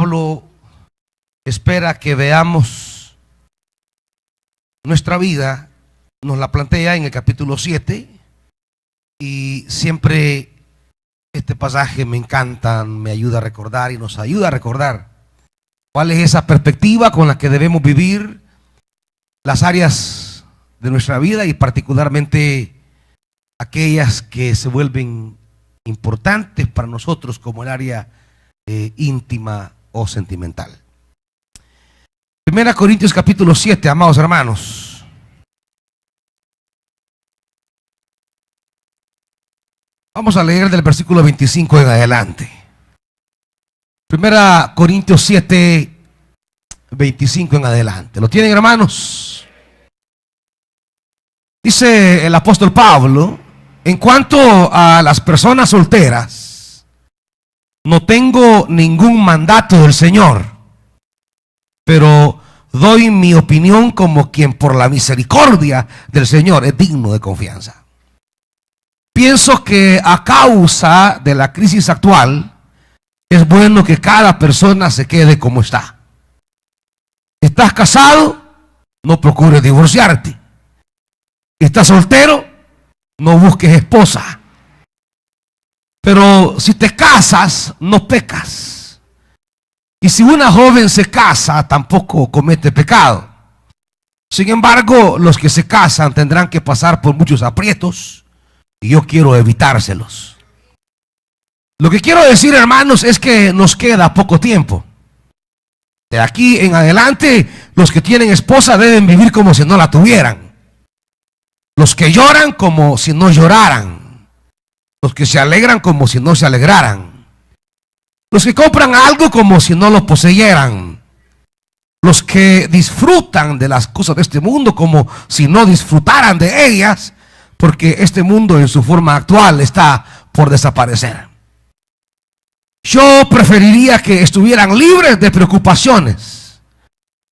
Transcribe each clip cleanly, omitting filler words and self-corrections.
Pablo espera que veamos nuestra vida, nos la plantea en el capítulo 7, y siempre este pasaje me encanta, me ayuda a recordar y nos ayuda a recordar cuál es esa perspectiva con la que debemos vivir las áreas de nuestra vida, y particularmente aquellas que se vuelven importantes para nosotros, como el área íntima o sentimental. 1 Corintios capítulo 7, amados hermanos. Vamos a leer del versículo 25 en adelante. 1 Corintios 7, 25 en adelante. ¿Lo tienen, hermanos? Dice el apóstol Pablo: en cuanto a las personas solteras, no tengo ningún mandato del Señor, pero doy mi opinión como quien por la misericordia del Señor es digno de confianza. Pienso que a causa de la crisis actual es bueno que cada persona se quede como está. ¿Estás casado? No procures divorciarte. ¿Estás soltero? No busques esposa. Pero si te casas, no pecas. Y si una joven se casa, tampoco comete pecado. Sin embargo, los que se casan tendrán que pasar por muchos aprietos, y yo quiero evitárselos. Lo que quiero decir, hermanos, es que nos queda poco tiempo. De aquí en adelante, los que tienen esposa deben vivir como si no la tuvieran. Los que lloran como si no lloraran. Los que se alegran como si no se alegraran. Los que compran algo como si no lo poseyeran. Los que disfrutan de las cosas de este mundo como si no disfrutaran de ellas, porque este mundo en su forma actual está por desaparecer. Yo preferiría que estuvieran libres de preocupaciones.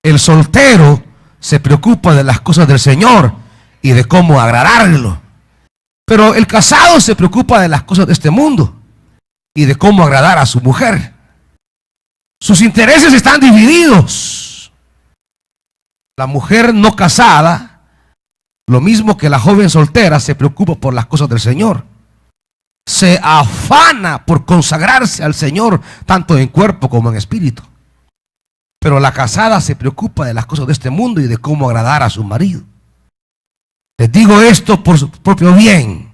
El soltero se preocupa de las cosas del Señor y de cómo agradarlo. Pero el casado se preocupa de las cosas de este mundo y de cómo agradar a su mujer. Sus intereses están divididos. La mujer no casada, lo mismo que la joven soltera, se preocupa por las cosas del Señor. Se afana por consagrarse al Señor, tanto en cuerpo como en espíritu. Pero la casada se preocupa de las cosas de este mundo y de cómo agradar a su marido. Les digo esto por su propio bien,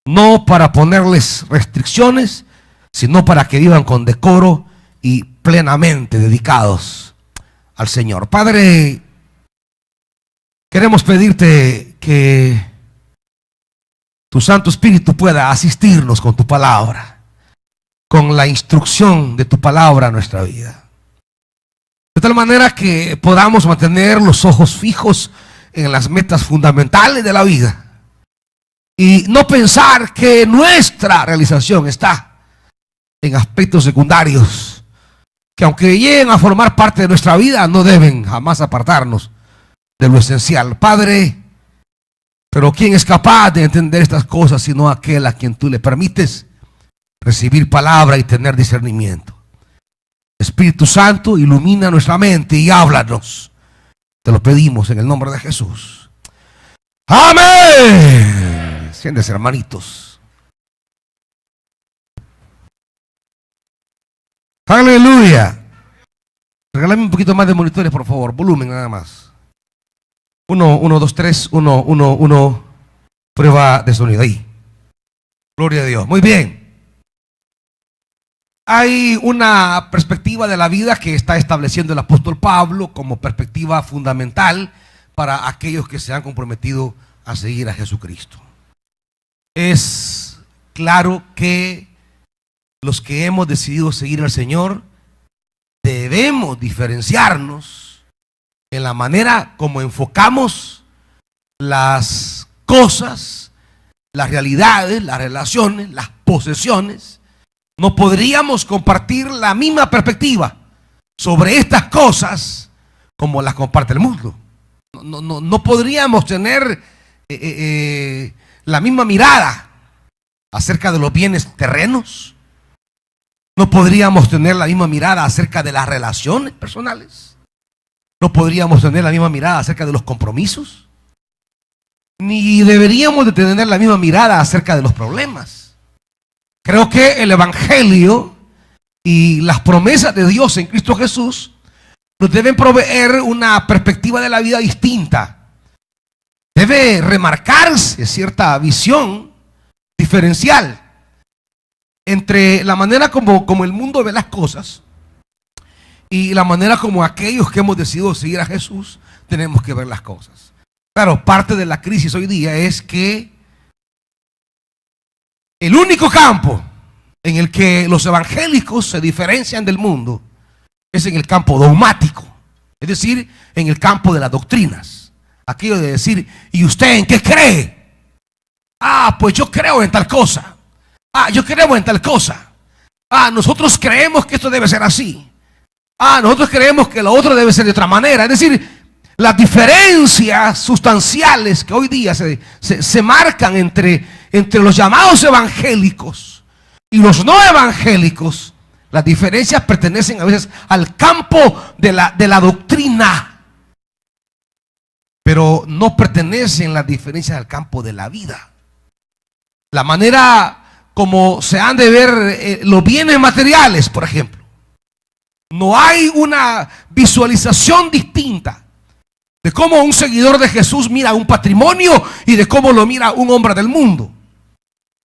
no para ponerles restricciones, sino para que vivan con decoro y plenamente dedicados al Señor. Padre, queremos pedirte que tu Santo Espíritu pueda asistirnos con tu palabra, con la instrucción de tu palabra a nuestra vida, de tal manera que podamos mantener los ojos fijos en las metas fundamentales de la vida y no pensar que nuestra realización está en aspectos secundarios que, aunque lleguen a formar parte de nuestra vida, no deben jamás apartarnos de lo esencial. Padre, pero ¿quién es capaz de entender estas cosas sino aquel a quien tú le permites recibir palabra y tener discernimiento? Espíritu Santo, ilumina nuestra mente y háblanos. Te lo pedimos en el nombre de Jesús. Amén. Siéntese, hermanitos. Aleluya. Regálame un poquito más de monitores, por favor. Volumen nada más. 1, 2, 3, 1, 1, 1. Prueba de sonido ahí. Gloria a Dios. Muy bien. Hay una perspectiva de la vida que está estableciendo el apóstol Pablo como perspectiva fundamental para aquellos que se han comprometido a seguir a Jesucristo. Es claro que los que hemos decidido seguir al Señor debemos diferenciarnos en la manera como enfocamos las cosas, las realidades, las relaciones, las posesiones. No podríamos compartir la misma perspectiva sobre estas cosas como las comparte el mundo. No podríamos tener la misma mirada acerca de los bienes terrenos, No podríamos tener la misma mirada acerca de las relaciones personales. No podríamos tener la misma mirada acerca de los compromisos. Ni deberíamos de tener la misma mirada acerca de los problemas. Creo que el Evangelio y las promesas de Dios en Cristo Jesús nos deben proveer una perspectiva de la vida distinta. Debe remarcarse cierta visión diferencial entre la manera como el mundo ve las cosas y la manera como aquellos que hemos decidido seguir a Jesús tenemos que ver las cosas. Claro, parte de la crisis hoy día es que el único campo en el que los evangélicos se diferencian del mundo es en el campo dogmático, es decir, en el campo de las doctrinas. Aquello de decir, ¿y usted en qué cree? Ah, pues yo creo en tal cosa. Ah, yo creo en tal cosa. Ah, nosotros creemos que esto debe ser así. Ah, nosotros creemos que lo otro debe ser de otra manera. Es decir, las diferencias sustanciales que hoy día se marcan entre los llamados evangélicos y los no evangélicos, las diferencias pertenecen a veces al campo de la doctrina, pero no pertenecen las diferencias al campo de la vida. La manera como se han de ver los bienes materiales, por ejemplo. No hay una visualización distinta de cómo un seguidor de Jesús mira un patrimonio y de cómo lo mira un hombre del mundo.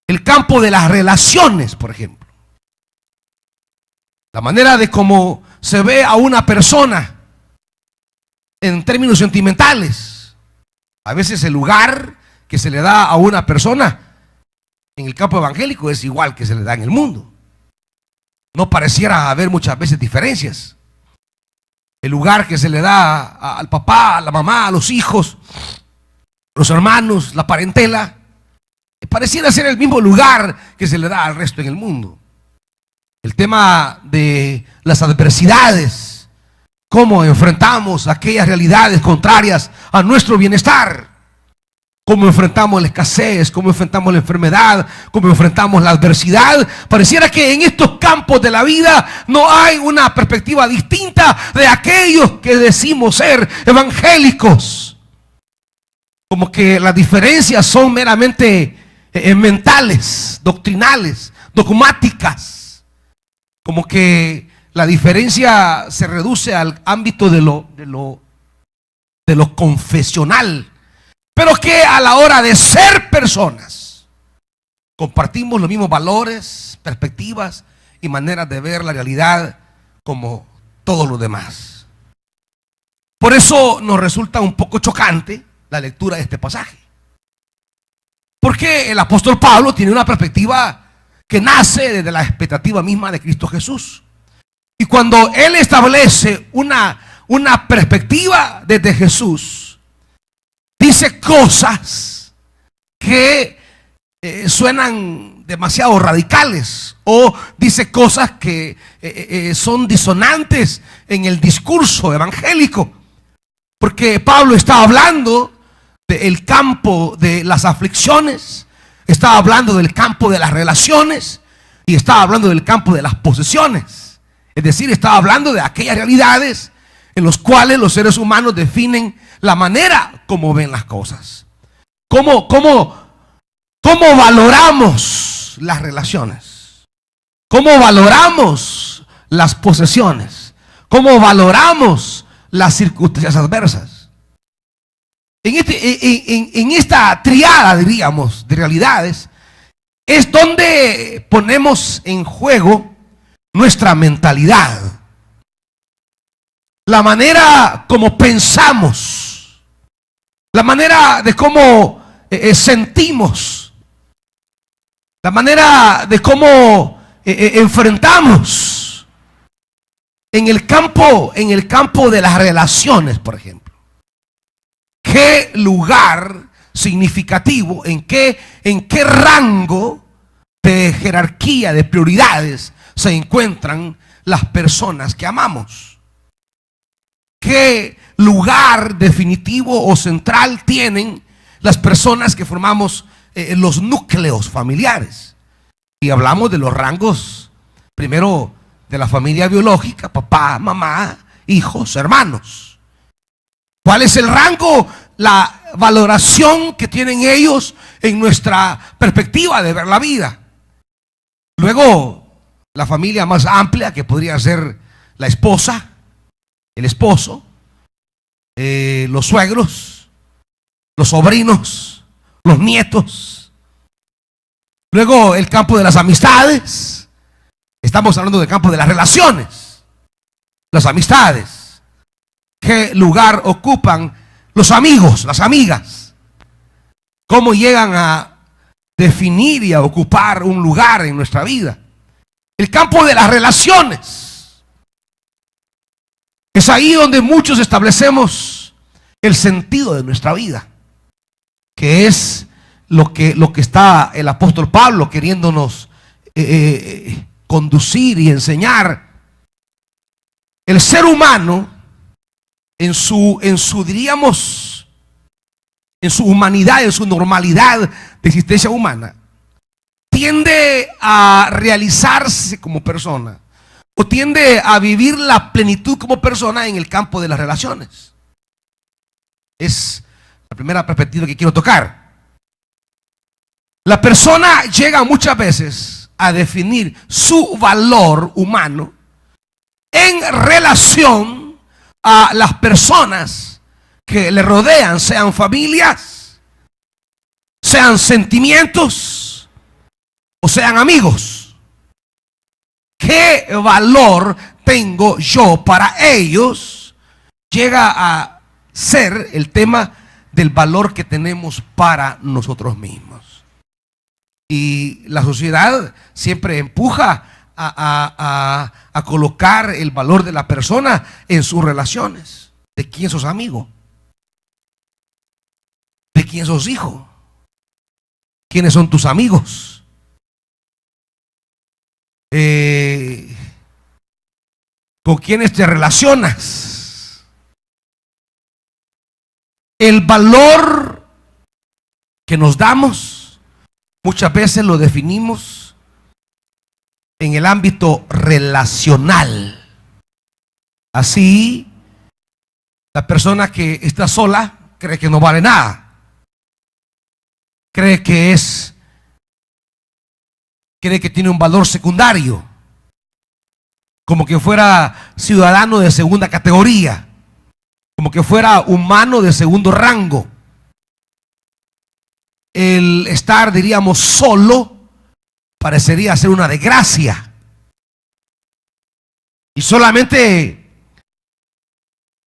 El campo de las relaciones, por ejemplo. La manera de cómo se ve a una persona en términos sentimentales. A veces el lugar que se le da a una persona en el campo evangélico es igual que se le da en el mundo. No pareciera haber muchas veces diferencias. El lugar que se le da al papá, a la mamá, a los hijos, los hermanos, la parentela, pareciera ser el mismo lugar que se le da al resto en el mundo. El tema de las adversidades, cómo enfrentamos aquellas realidades contrarias a nuestro bienestar. Cómo enfrentamos la escasez, cómo enfrentamos la enfermedad, cómo enfrentamos la adversidad. Pareciera que en estos campos de la vida no hay una perspectiva distinta de aquellos que decimos ser evangélicos. Como que las diferencias son meramente mentales, doctrinales, dogmáticas. Como que la diferencia se reduce al ámbito de lo confesional. Pero que a la hora de ser personas compartimos los mismos valores, perspectivas y maneras de ver la realidad como todos los demás. Por eso nos resulta un poco chocante la lectura de este pasaje. Porque el apóstol Pablo tiene una perspectiva que nace desde la expectativa misma de Cristo Jesús. Y cuando él establece una perspectiva desde Jesús, dice cosas que suenan demasiado radicales, o dice cosas que son disonantes en el discurso evangélico, porque Pablo está hablando del campo de las aflicciones, está hablando del campo de las relaciones y está hablando del campo de las posesiones. Es decir, está hablando de aquellas realidades en las cuales los seres humanos definen la manera como ven las cosas. ¿Cómo valoramos las relaciones? ¿Cómo valoramos las posesiones? ¿Cómo valoramos las circunstancias adversas? En esta triada, diríamos, de realidades, es donde ponemos en juego nuestra mentalidad. La manera como pensamos, la manera de cómo sentimos, la manera de cómo enfrentamos en el campo de las relaciones, por ejemplo. ¿Qué lugar significativo, en qué rango de jerarquía, de prioridades se encuentran las personas que amamos? ¿Qué lugar definitivo o central tienen las personas que formamos los núcleos familiares? Y hablamos de los rangos Primero, de la familia biológica, papá, mamá, hijos, hermanos. ¿Cuál es el rango, la valoración que tienen ellos en nuestra perspectiva de ver la vida? Luego, la familia más amplia, que podría ser la esposa, el esposo, los suegros, los sobrinos, los nietos. Luego, el campo de las amistades. Estamos hablando del campo de las relaciones, las amistades. ¿Qué lugar ocupan los amigos, las amigas? ¿Cómo llegan a definir y a ocupar un lugar en nuestra vida? El campo de las relaciones. Es ahí donde muchos establecemos el sentido de nuestra vida, que es lo que está el apóstol Pablo queriéndonos conducir y enseñar. El ser humano en su diríamos, en su humanidad, en su normalidad de existencia humana, tiende a realizarse como persona, o tiende a vivir la plenitud como persona en el campo de las relaciones. Es la primera perspectiva que quiero tocar. La persona llega muchas veces a definir su valor humano en relación a las personas que le rodean, sean familias, sean sentimientos o sean amigos. ¿Qué valor tengo yo para ellos? Llega a ser el tema del valor que tenemos para nosotros mismos. Y la sociedad siempre empuja a colocar el valor de la persona en sus relaciones. ¿De quién sos amigo? ¿De quién sos hijo? ¿Quiénes son tus amigos? ¿Con quiénes te relacionas? El valor que nos damos muchas veces lo definimos en el ámbito relacional. Así, la persona que está sola cree que no vale nada. Cree que tiene un valor secundario, como que fuera ciudadano de segunda categoría, como que fuera humano de segundo rango. El estar, diríamos, solo parecería ser una desgracia. Y solamente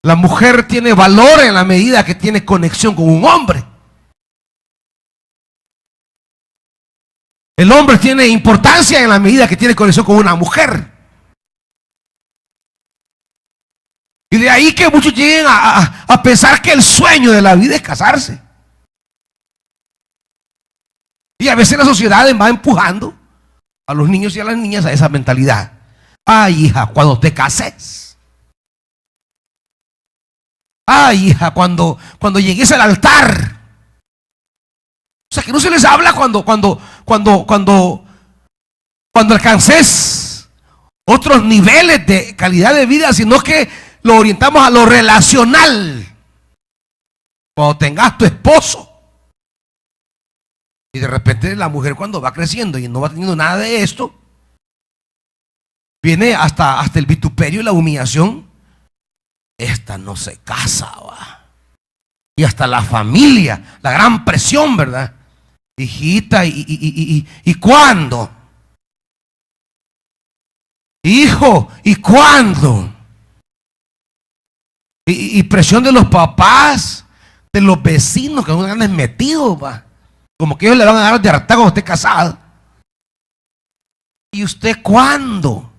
la mujer tiene valor en la medida que tiene conexión con un hombre. El hombre tiene importancia en la medida que tiene conexión con una mujer. Y de ahí que muchos lleguen a pensar que el sueño de la vida es casarse. Y a veces la sociedad va empujando a los niños y a las niñas a esa mentalidad. Ay, hija, cuando te cases. Ay, hija, cuando llegues al altar. O sea, que no se les habla cuando alcances otros niveles de calidad de vida, sino que lo orientamos a lo relacional. Cuando tengas tu esposo. Y de repente la mujer, cuando va creciendo y no va teniendo nada de esto, viene hasta el vituperio y la humillación. Esta no se casa, va. Y hasta la familia, la gran presión, ¿verdad? Hijita, ¿y cuándo? Hijo, ¿y cuándo? Y presión de los papás, de los vecinos, que son grandes metidos, va. Como que ellos le van a dar de hartar cuando esté casado. ¿Y usted cuándo?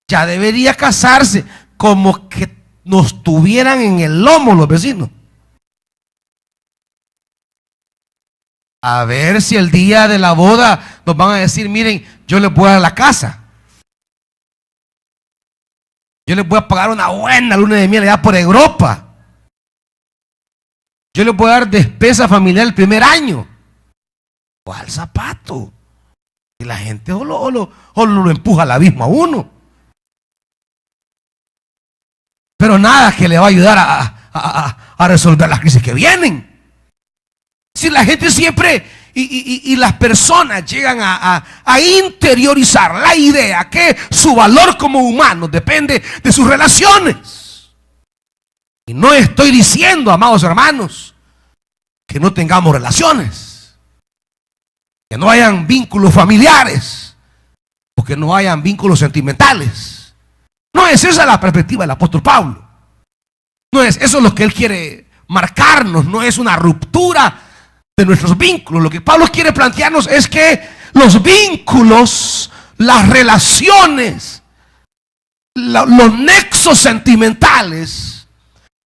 Ya debería casarse. Como que nos tuvieran en el lomo los vecinos. A ver si el día de la boda nos van a decir, miren, yo les voy a dar la casa. Yo les voy a pagar una buena luna de miel allá por Europa. Yo les voy a dar despesa familiar el primer año. ¿Cuál zapato? Y la gente solo lo empuja al abismo a uno. Pero nada que le va a ayudar a resolver las crisis que vienen. Si la gente siempre y las personas llegan a interiorizar la idea que su valor como humano depende de sus relaciones. Y no estoy diciendo, amados hermanos, que no tengamos relaciones, que no hayan vínculos familiares o que no hayan vínculos sentimentales. No es esa la perspectiva del apóstol Pablo. No es eso lo que él quiere marcarnos. No es una ruptura de nuestros vínculos. Lo que Pablo quiere plantearnos es que los vínculos, las relaciones, los nexos sentimentales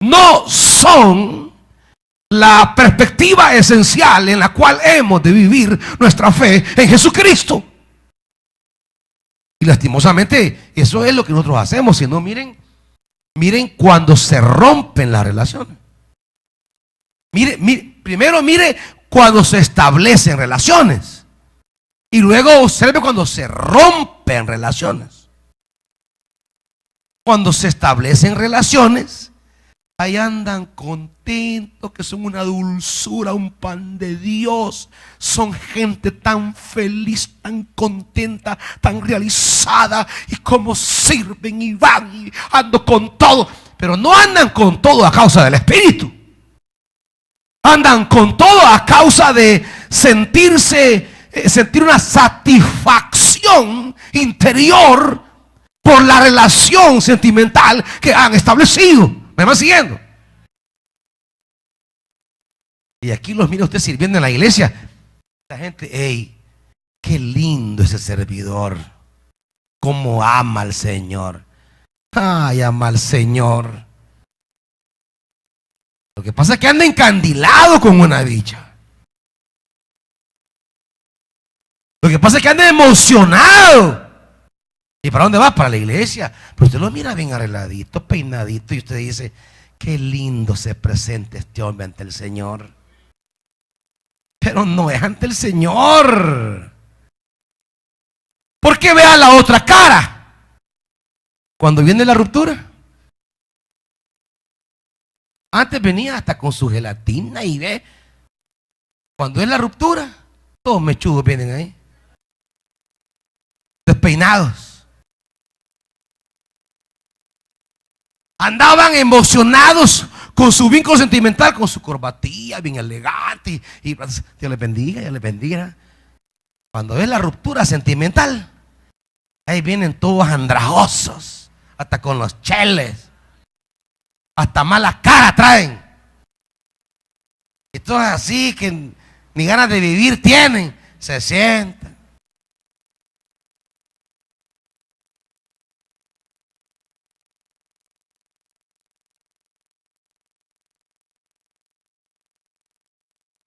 no son la perspectiva esencial en la cual hemos de vivir nuestra fe en Jesucristo. Y lastimosamente eso es lo que nosotros hacemos. Si no, miren cuando se rompen las relaciones. Primero mire cuando se establecen relaciones. Y luego observe cuando se rompen relaciones. Cuando se establecen relaciones, ahí andan contentos, que son una dulzura, un pan de Dios. Son gente tan feliz, tan contenta, tan realizada. Y cómo sirven y van y andan con todo. Pero no andan con todo a causa del Espíritu. Andan con todo a causa de sentir una satisfacción interior por la relación sentimental que han establecido. ¿Me van siguiendo? Y aquí los mira usted sirviendo en la iglesia. La gente, hey, qué lindo ese servidor. Cómo ama al Señor. Ay, ama al Señor. Lo que pasa es que anda encandilado con una dicha. Lo que pasa es que anda emocionado. ¿Y para dónde va? Para la iglesia. Pero usted lo mira bien arregladito, peinadito, y usted dice, qué lindo se presenta este hombre ante el Señor. Pero no es ante el Señor. ¿Por qué vea la otra cara? Cuando viene la ruptura. Antes venía hasta con su gelatina y ve. Cuando es la ruptura, todos mechudos vienen ahí. Despeinados. Andaban emocionados con su vínculo sentimental, con su corbatilla bien elegante. Y Dios les bendiga, Dios les bendiga. Cuando es la ruptura sentimental, ahí vienen todos andrajosos, hasta con los cheles. Hasta mala cara traen. Y todos así que ni ganas de vivir tienen. Se sientan.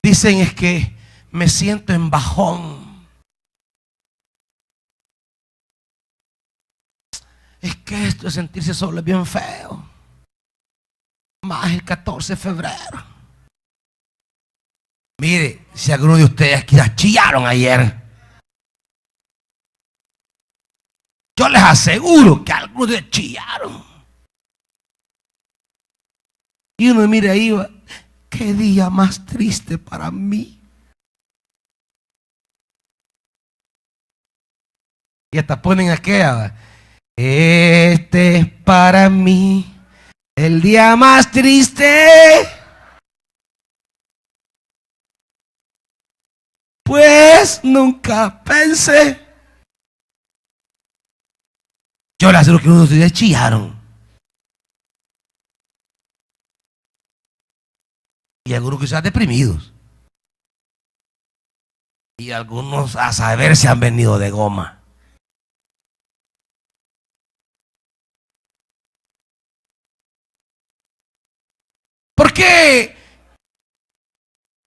Dicen es que me siento en bajón. Es que esto de sentirse solo es bien feo. Más el 14 de febrero. Mire, si alguno de ustedes quizás chillaron ayer, yo les aseguro que algunos de ustedes chillaron. Y uno mira ahí, qué día más triste para mí. Y hasta ponen aquella, este es para mí el día más triste, pues nunca pensé. Yo les aseguro que unos de ustedes chillaron. Y algunos quizás deprimidos. Y algunos a saber si han venido de goma. Porque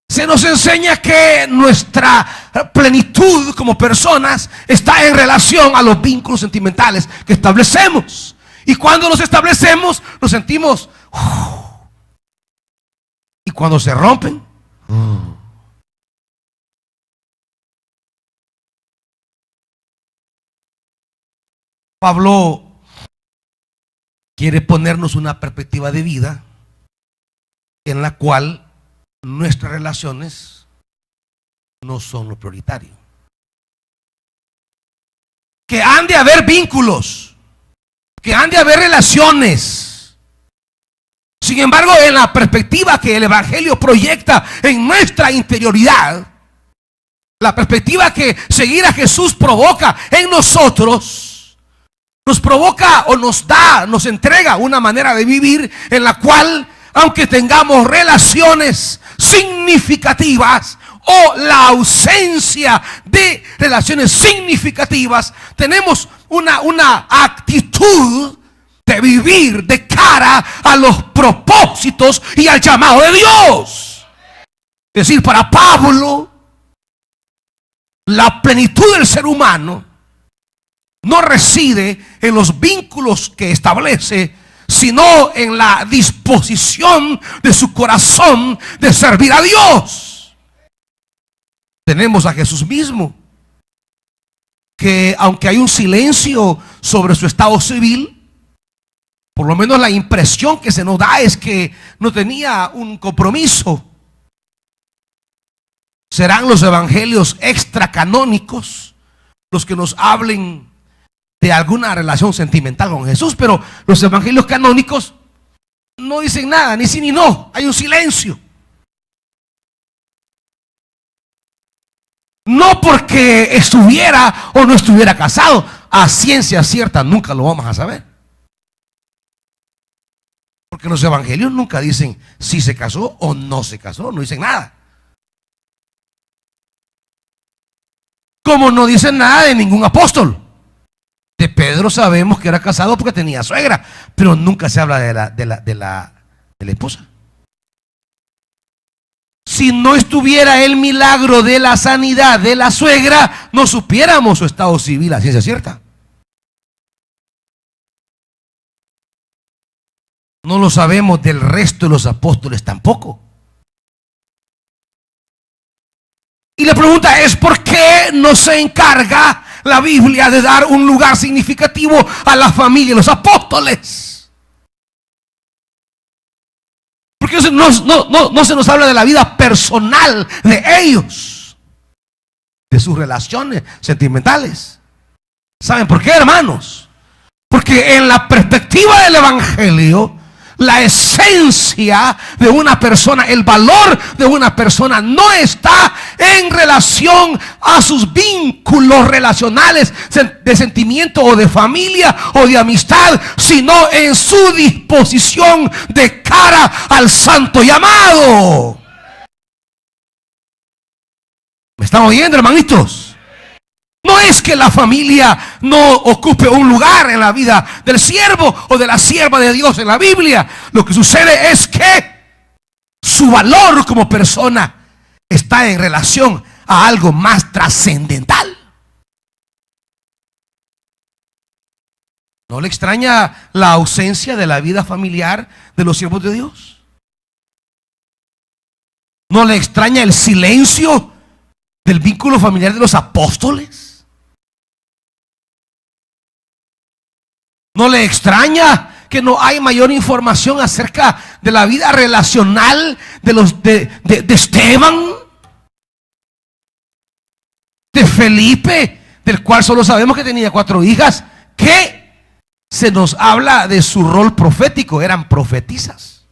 se nos enseña que nuestra plenitud como personas está en relación a los vínculos sentimentales que establecemos. Y cuando los establecemos, nos sentimos. Y cuando se rompen, Pablo quiere ponernos una perspectiva de vida en la cual nuestras relaciones no son lo prioritario. Que han de haber vínculos, que han de haber relaciones. Sin embargo, en la perspectiva que el Evangelio proyecta en nuestra interioridad, la perspectiva que seguir a Jesús provoca en nosotros, nos provoca o nos entrega una manera de vivir en la cual, aunque tengamos relaciones significativas o la ausencia de relaciones significativas, tenemos una actitud de vivir de cara a los propósitos y al llamado de Dios. Es decir, para Pablo, la plenitud del ser humano no reside en los vínculos que establece, sino en la disposición de su corazón de servir a Dios. Tenemos a Jesús mismo, que aunque hay un silencio sobre su estado civil, por lo menos la impresión que se nos da es que no tenía un compromiso. Serán los evangelios extracanónicos los que nos hablen de alguna relación sentimental con Jesús, pero los evangelios canónicos no dicen nada, ni sí ni no, hay un silencio. No porque estuviera o no estuviera casado, a ciencia cierta nunca lo vamos a saber. Porque los evangelios nunca dicen si se casó o no se casó, no dicen nada. Como no dicen nada de ningún apóstol. De Pedro sabemos que era casado porque tenía suegra, pero nunca se habla de la esposa. Si no estuviera el milagro de la sanidad de la suegra, no supiéramos su estado civil a ciencia cierta. No lo sabemos del resto de los apóstoles tampoco. Y la pregunta es, ¿por qué no se encarga la Biblia de dar un lugar significativo a la familia de los apóstoles? Porque no se nos habla de la vida personal de ellos, de sus relaciones sentimentales. ¿Saben por qué, hermanos? Porque en la perspectiva del Evangelio, la esencia de una persona, el valor de una persona no está en relación a sus vínculos relacionales de sentimiento o de familia o de amistad, sino en su disposición de cara al santo llamado. ¿Me están oyendo, hermanitos? No es que la familia no ocupe un lugar en la vida del siervo o de la sierva de Dios en la Biblia. Lo que sucede es que su valor como persona está en relación a algo más trascendental. ¿No le extraña la ausencia de la vida familiar de los siervos de Dios? ¿No le extraña el silencio del vínculo familiar de los apóstoles? ¿No le extraña que no hay mayor información acerca de la vida relacional de Esteban, de Felipe, del cual solo sabemos que tenía 4 hijas, que se nos habla de su rol profético, eran profetisas?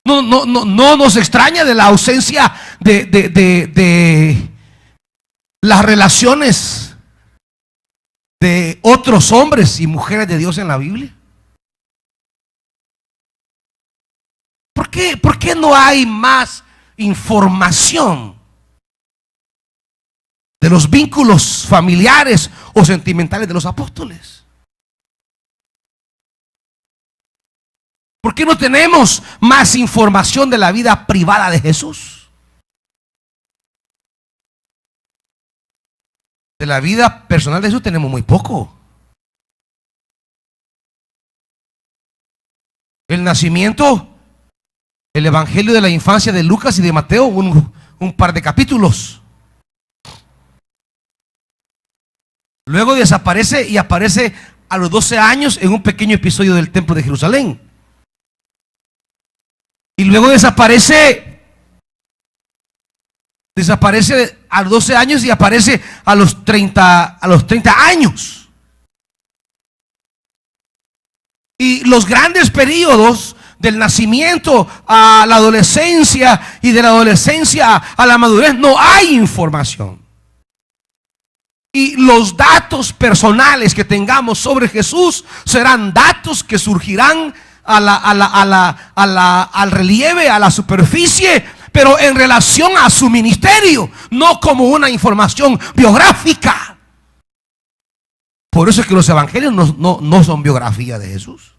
No nos extraña de la ausencia de las relaciones de otros hombres y mujeres de Dios en la Biblia. ¿Por qué no hay más información de los vínculos familiares o sentimentales de los apóstoles? ¿Por qué no tenemos más información de la vida privada de Jesús? De la vida personal de Jesús tenemos muy poco. El nacimiento, el evangelio de la infancia de Lucas y de Mateo, un par de capítulos. Luego desaparece y aparece a los 12 años en un pequeño episodio del templo de Jerusalén. Y luego desaparece a los 12 años y aparece a los 30 años. Y los grandes periodos del nacimiento a la adolescencia y de la adolescencia a la madurez no hay información. Y los datos personales que tengamos sobre Jesús serán datos que surgirán al relieve, a la superficie, pero en relación a su ministerio, no como una información biográfica. Por eso es que los evangelios no son biografía de Jesús.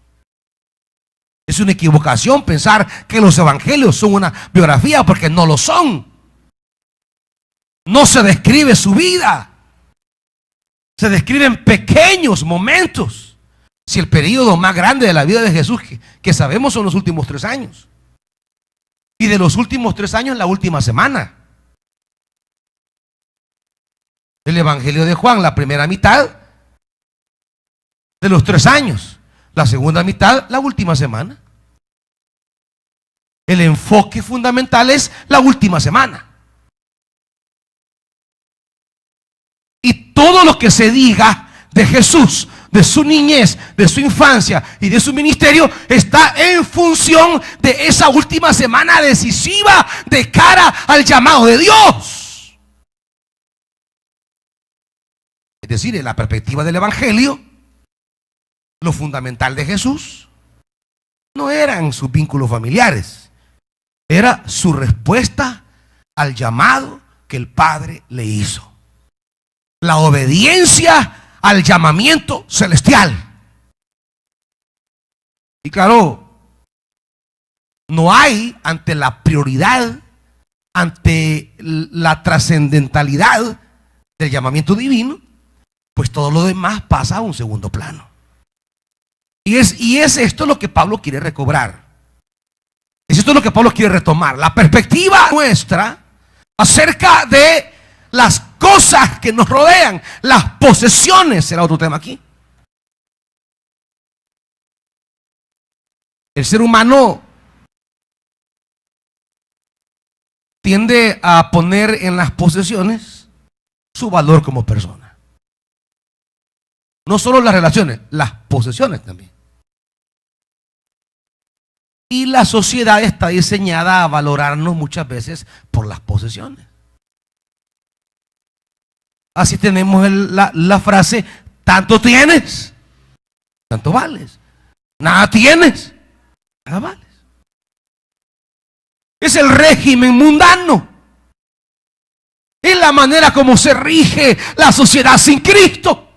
Es una equivocación pensar que los evangelios son una biografía, porque no lo son. No se describe su vida. Se describen pequeños momentos. Si el periodo más grande de la vida de Jesús que sabemos son los últimos 3 años. Y de los últimos 3 años, la última semana. El Evangelio de Juan, la primera mitad de los 3 años. La segunda mitad, la última semana. El enfoque fundamental es la última semana. Y todo lo que se diga de Jesús, de su niñez, de su infancia y de su ministerio, está en función de esa última semana decisiva de cara al llamado de Dios. Es decir, en la perspectiva del Evangelio, lo fundamental de Jesús no eran sus vínculos familiares, era su respuesta al llamado que el Padre le hizo. La obediencia al llamamiento celestial. Y claro, no hay, ante la prioridad, ante la trascendentalidad del llamamiento divino, pues todo lo demás pasa a un segundo plano. Y es esto lo que Pablo quiere recobrar. Es esto lo que Pablo quiere retomar. La perspectiva nuestra acerca de las cosas que nos rodean, las posesiones, será otro tema aquí. El ser humano tiende a poner en las posesiones su valor como persona. No solo las relaciones, las posesiones también. Y la sociedad está diseñada a valorarnos muchas veces por las posesiones. Así tenemos la frase: tanto tienes, tanto vales. Nada tienes, nada vales. Es el régimen mundano. Es la manera como se rige la sociedad sin Cristo.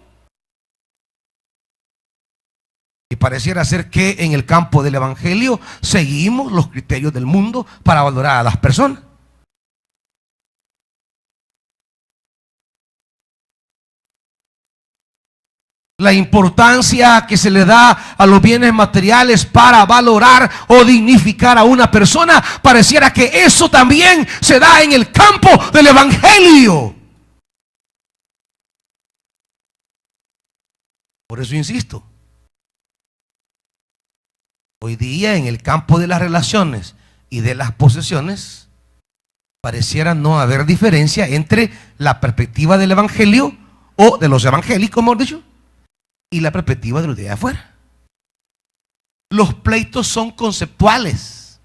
Y pareciera ser que en el campo del Evangelio seguimos los criterios del mundo para valorar a las personas. La importancia que se le da a los bienes materiales para valorar o dignificar a una persona, pareciera que eso también se da en el campo del Evangelio. Por eso insisto, hoy día en el campo de las relaciones y de las posesiones, pareciera no haber diferencia entre la perspectiva del Evangelio o de los evangélicos, hemos dicho, y la perspectiva de los de afuera. Los pleitos son conceptuales.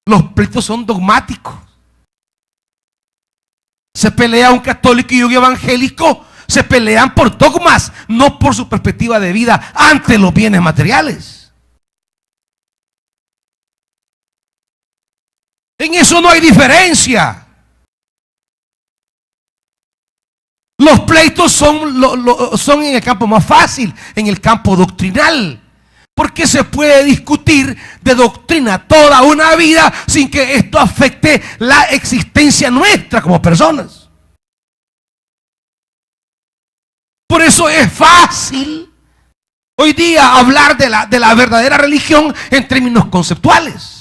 Los pleitos son dogmáticos. Se pelea un católico y un evangélico, se pelean por dogmas, no por su perspectiva de vida ante los bienes materiales. En eso no hay diferencia. Los pleitos son en el campo más fácil, en el campo doctrinal. Porque se puede discutir de doctrina toda una vida sin que esto afecte la existencia nuestra como personas. Por eso es fácil hoy día hablar de la verdadera religión en términos conceptuales.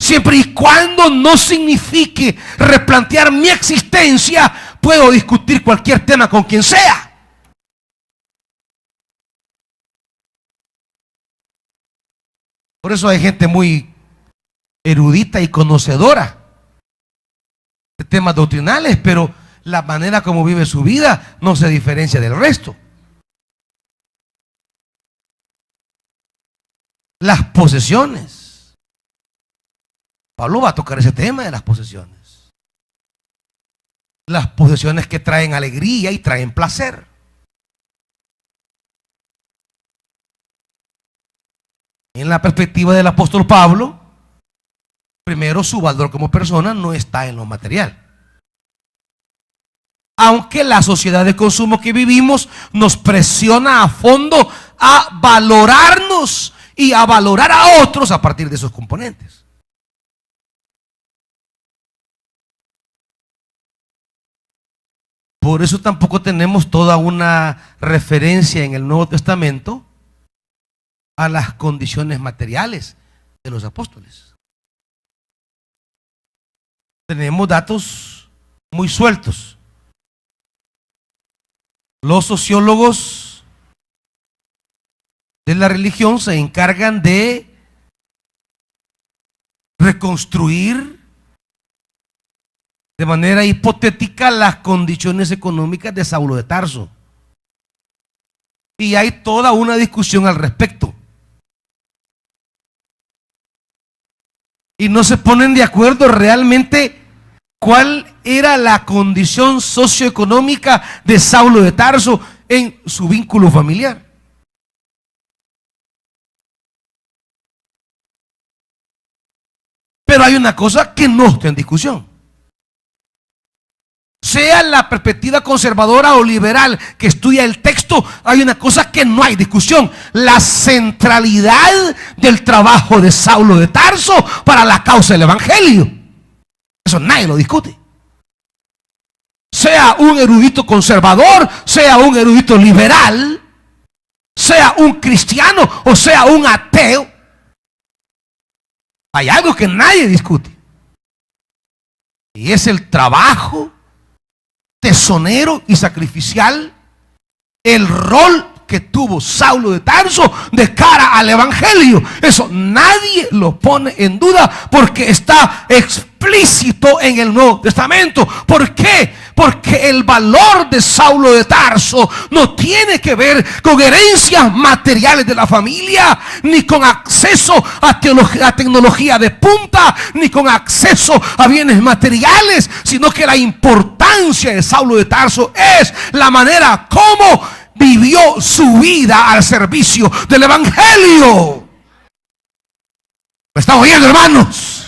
Siempre y cuando no signifique replantear mi existencia puedo discutir cualquier tema con quien sea. Por eso hay gente muy erudita y conocedora de temas doctrinales, pero la manera como vive su vida no se diferencia del resto. Las posesiones. Pablo va a tocar ese tema de las posesiones. Las posesiones que traen alegría y traen placer. En la perspectiva del apóstol Pablo, primero su valor como persona no está en lo material. Aunque la sociedad de consumo que vivimos nos presiona a fondo a valorarnos y a valorar a otros a partir de esos componentes. Por eso tampoco tenemos toda una referencia en el Nuevo Testamento a las condiciones materiales de los apóstoles. Tenemos datos muy sueltos. Los sociólogos de la religión se encargan de reconstruir de manera hipotética las condiciones económicas de Saulo de Tarso. Y hay toda una discusión al respecto. Y no se ponen de acuerdo realmente cuál era la condición socioeconómica de Saulo de Tarso en su vínculo familiar. Pero hay una cosa que no está en discusión. Sea la perspectiva conservadora o liberal que estudia el texto, hay una cosa que no hay discusión: la centralidad del trabajo de Saulo de Tarso para la causa del evangelio. Eso nadie lo discute. Sea un erudito conservador, sea un erudito liberal, sea un cristiano o sea un ateo, hay algo que nadie discute, y es el trabajo tesonero y sacrificial, el rol que tuvo Saulo de Tarso de cara al evangelio. Eso nadie lo pone en duda porque está explícito en el Nuevo Testamento. ¿Por qué? Porque el valor de Saulo de Tarso no tiene que ver con herencias materiales de la familia, ni con acceso a tecnología de punta, ni con acceso a bienes materiales, sino que la importancia de Saulo de Tarso es la manera como vivió su vida al servicio del evangelio. ¿Me están oyendo, hermanos?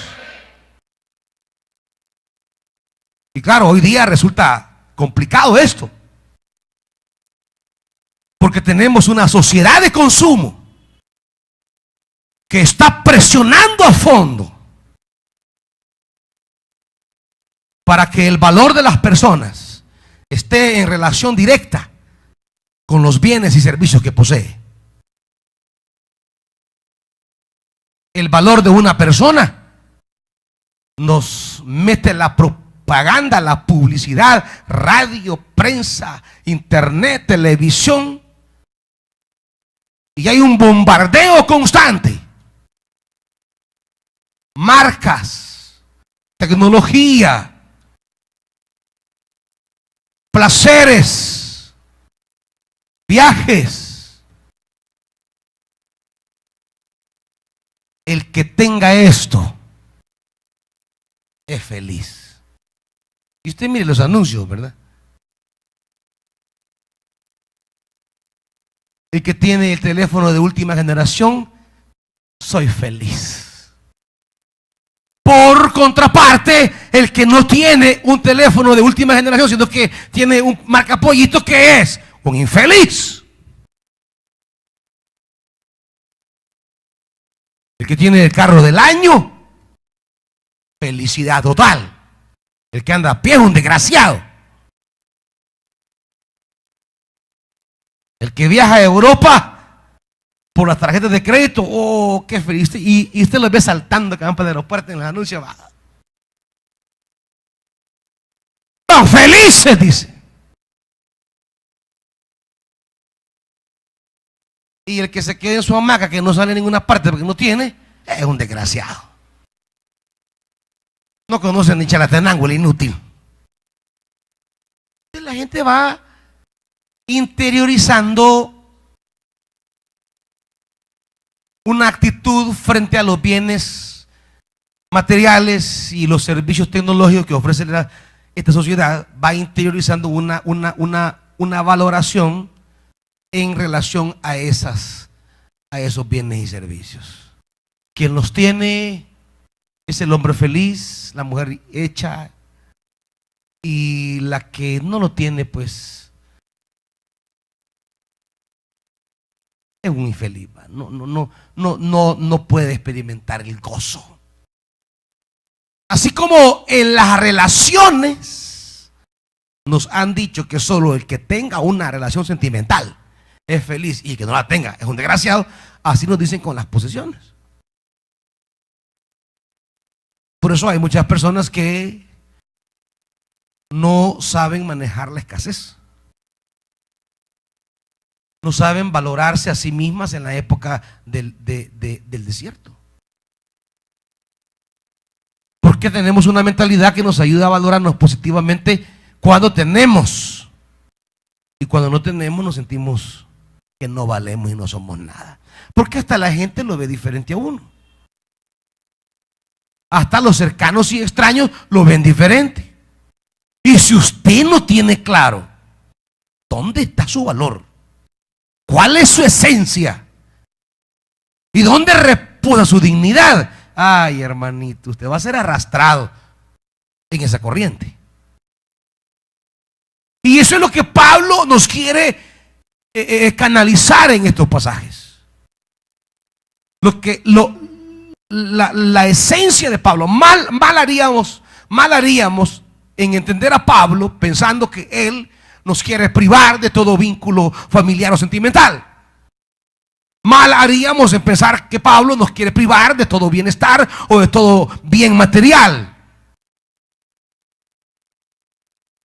Y claro, hoy día resulta complicado esto, porque tenemos una sociedad de consumo que está presionando a fondo para que el valor de las personas esté en relación directa con los bienes y servicios que posee. El valor de una persona nos mete la propaganda, la publicidad, radio, prensa, internet, televisión, y hay un bombardeo constante. Marcas, tecnología, placeres, viajes. El que tenga esto es feliz. Y usted mire los anuncios, ¿verdad? El que tiene el teléfono de última generación, soy feliz. Por contraparte, el que no tiene un teléfono de última generación, sino que tiene un marcapollito, ¿qué es? Un infeliz. El que tiene el carro del año, felicidad total. El que anda a pie es un desgraciado. El que viaja a Europa por las tarjetas de crédito, oh, qué feliz. Y usted lo ve saltando que van para el aeropuerto en los anuncios. ¡Tan felices, dice. Y el que se quede en su hamaca, que no sale en ninguna parte porque no tiene, es un desgraciado. No conoce ni Chalatenango, el inútil. La gente va interiorizando una actitud frente a los bienes materiales y los servicios tecnológicos que ofrece esta sociedad. Va interiorizando una valoración en relación a esos bienes y servicios. Quien los tiene es el hombre feliz, la mujer hecha, y la que no lo tiene, pues es un infeliz. No puede experimentar el gozo. Así como en las relaciones nos han dicho que solo el que tenga una relación sentimental es feliz y el que no la tenga es un desgraciado, así nos dicen con las posesiones. Por eso hay muchas personas que no saben manejar la escasez, no saben valorarse a sí mismas en la época del desierto, porque tenemos una mentalidad que nos ayuda a valorarnos positivamente cuando tenemos, y cuando no tenemos nos sentimos que no valemos y no somos nada, porque hasta la gente lo ve diferente a uno, hasta los cercanos y extraños lo ven diferente. Y si usted no tiene claro dónde está su valor, cuál es su esencia y dónde reposa su dignidad, ay, hermanito, usted va a ser arrastrado en esa corriente. Y eso es lo que Pablo nos quiere canalizar en estos pasajes. La esencia de Pablo. Mal haríamos en entender a Pablo pensando que él nos quiere privar de todo vínculo familiar o sentimental. Mal haríamos en pensar que Pablo nos quiere privar de todo bienestar o de todo bien material.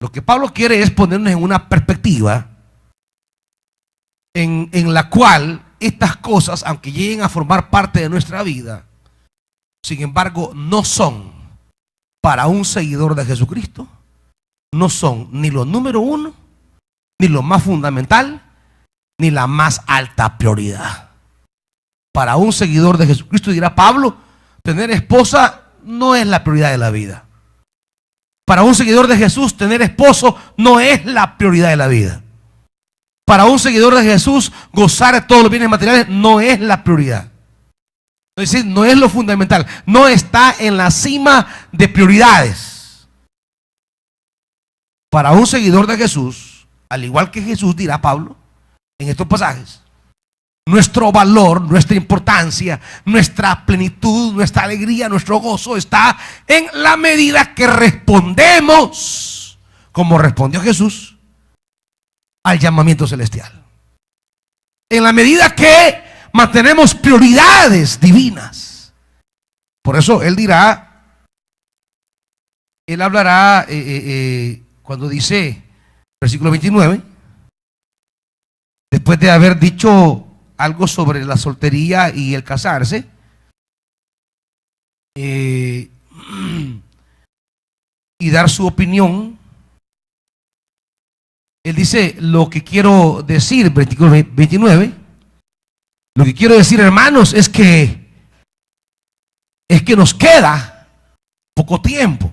Lo que Pablo quiere es ponernos en una perspectiva en la cual estas cosas, aunque lleguen a formar parte de nuestra vida, sin embargo no son, para un seguidor de Jesucristo, no son ni lo número uno, ni lo más fundamental, ni la más alta prioridad. Para un seguidor de Jesucristo, dirá Pablo, tener esposa no es la prioridad de la vida. Para un seguidor de Jesús, tener esposo no es la prioridad de la vida. Para un seguidor de Jesús, gozar de todos los bienes materiales no es la prioridad. Es decir, no es lo fundamental, no está en la cima de prioridades. Para un seguidor de Jesús, al igual que Jesús, dirá Pablo en estos pasajes, nuestro valor, nuestra importancia, nuestra plenitud, nuestra alegría, nuestro gozo está en la medida que respondemos, como respondió Jesús, al llamamiento celestial. En la medida que mantenemos prioridades divinas. Por eso él hablará cuando dice, versículo 29, después de haber dicho algo sobre la soltería y el casarse, y dar su opinión, él dice, lo que quiero decir, versículo 29, lo que quiero decir, hermanos, es que nos queda poco tiempo.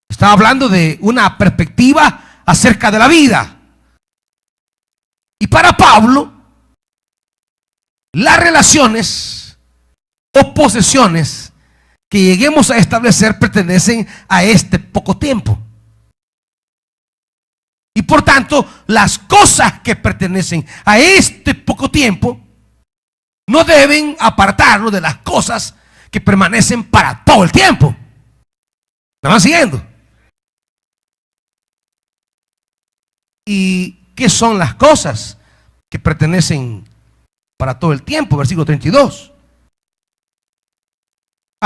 Está hablando de una perspectiva acerca de la vida. Y para Pablo, las relaciones o posesiones que lleguemos a establecer pertenecen a este poco tiempo. Y por tanto, las cosas que pertenecen a este poco tiempo no deben apartarnos de las cosas que permanecen para todo el tiempo. ¿Me van siguiendo? ¿Y qué son las cosas que pertenecen para todo el tiempo? Versículo 32.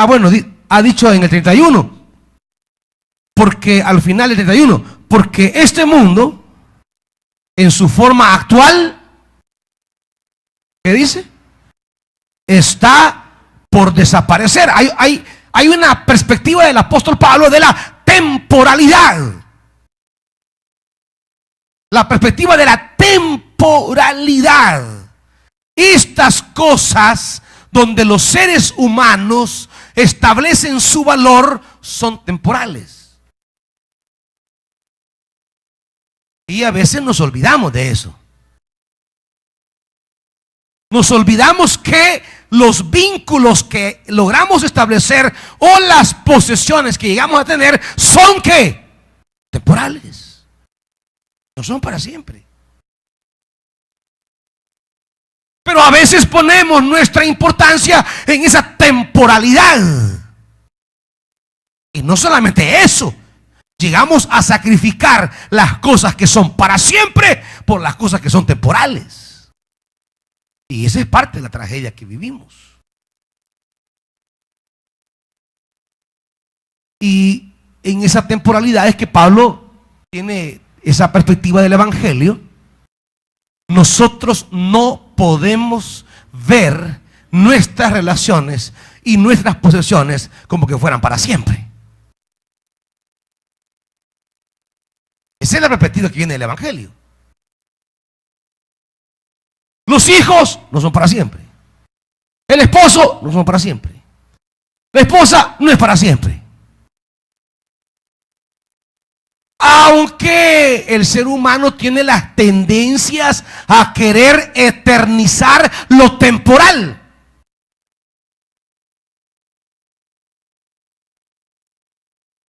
Bueno, ha dicho en el 31, Porque al final del 31, porque este mundo, en su forma actual, ¿qué dice? Está por desaparecer. Hay una perspectiva del apóstol Pablo de la temporalidad. La perspectiva de la temporalidad. Estas cosas donde los seres humanos establecen su valor son temporales. Y a veces nos olvidamos de eso. Nos olvidamos que los vínculos que logramos establecer o las posesiones que llegamos a tener son ¿qué? Temporales. No son para siempre. Pero a veces ponemos nuestra importancia en esa temporalidad. Y no solamente eso, llegamos a sacrificar las cosas que son para siempre por las cosas que son temporales. Y esa es parte de la tragedia que vivimos. Y en esa temporalidad es que Pablo tiene esa perspectiva del evangelio. Nosotros no podemos ver nuestras relaciones y nuestras posesiones como que fueran para siempre. Esa es la perspectiva que viene del evangelio. Los hijos no son para siempre. El esposo no son para siempre. La esposa no es para siempre. Aunque el ser humano tiene las tendencias a querer eternizar lo temporal.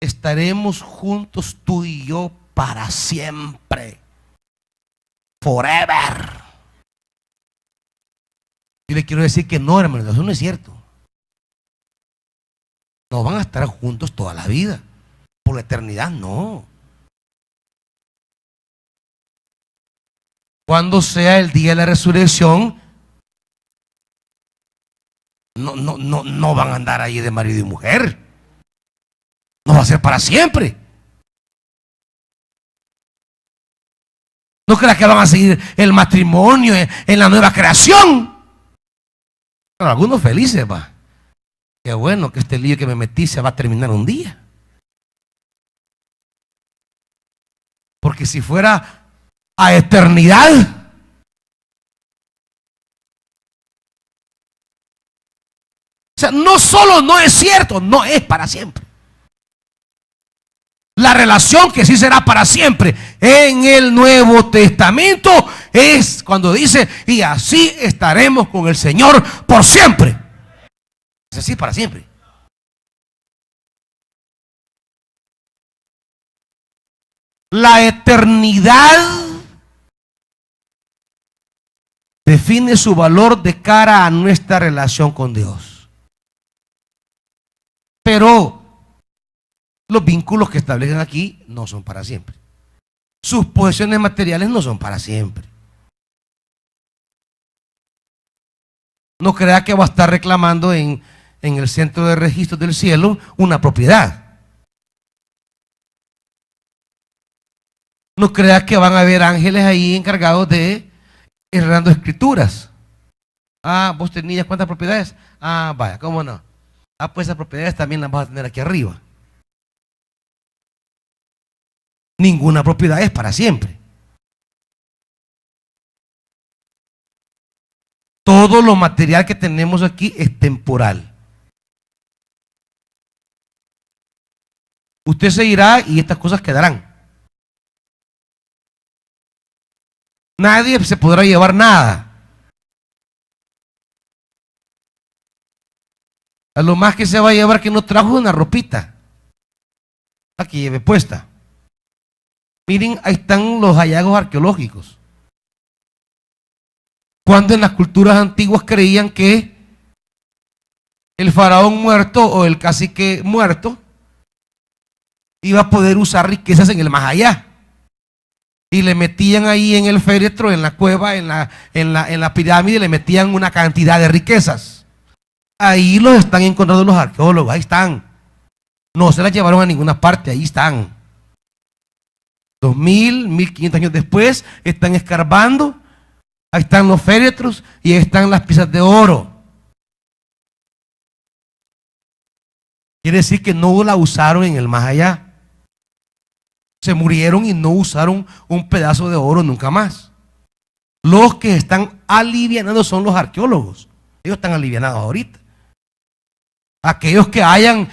Estaremos juntos tú y yo para siempre. Forever. Yo le quiero decir que no, hermano, eso no es cierto. No van a estar juntos toda la vida. Por la eternidad, no. Cuando sea el día de la resurrección, no van a andar ahí de marido y mujer. No va a ser para siempre. No creas que van a seguir el matrimonio en la nueva creación. Pero algunos felices, va. Qué bueno que este lío que me metí se va a terminar un día. Porque si fuera a eternidad, o sea, no solo no es cierto, no es para siempre. La relación que sí será para siempre en el Nuevo Testamento es cuando dice: y así estaremos con el Señor por siempre. Es así, para siempre. La eternidad define su valor de cara a nuestra relación con Dios. Pero los vínculos que establecen aquí no son para siempre. Sus posesiones materiales no son para siempre. No crea que va a estar reclamando en el centro de registros del cielo una propiedad. No crea que van a haber ángeles ahí encargados de errando escrituras. Ah, vos tenías ¿cuántas propiedades? Ah, vaya, ¿cómo no? Ah, pues esas propiedades también las vas a tener aquí arriba. Ninguna propiedad es para siempre. Todo lo material que tenemos aquí es temporal. Usted se irá y estas cosas quedarán. Nadie se podrá llevar nada. A lo más que se va a llevar que no trajo una ropita a que lleve puesta. Miren, ahí están los hallazgos arqueológicos. Cuando en las culturas antiguas creían que el faraón muerto o el cacique muerto iba a poder usar riquezas en el más allá. Y le metían ahí en el féretro, en la cueva, en la pirámide, le metían una cantidad de riquezas. Ahí los están encontrando los arqueólogos, ahí están. No se las llevaron a ninguna parte, ahí están. 2000, 1500 años después, están escarbando, ahí están los féretros y ahí están las piezas de oro. Quiere decir que no la usaron en el más allá. Se murieron y no usaron un pedazo de oro nunca más. Los que están alivianados son los arqueólogos. Ellos están alivianados ahorita. Aquellos que hayan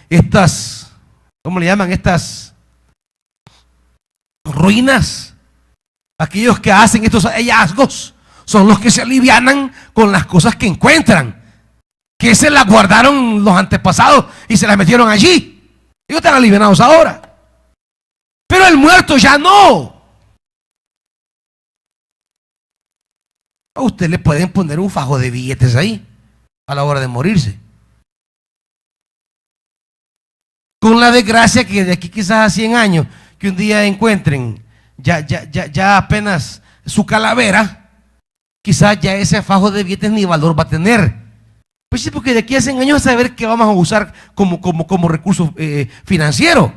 estas, ¿cómo le llaman? Estas ruinas. Aquellos que hacen estos hallazgos son los que se alivianan con las cosas que encuentran, que se las guardaron los antepasados y se las metieron allí. Ellos están alivianados ahora. Pero el muerto ya no. A usted le pueden poner un fajo de billetes ahí a la hora de morirse. Con la desgracia que de aquí quizás a 100 años, que un día encuentren ya apenas su calavera, quizás ya ese fajo de billetes ni valor va a tener. Pues sí, porque de aquí a 100 años a saber qué vamos a usar como recurso financiero.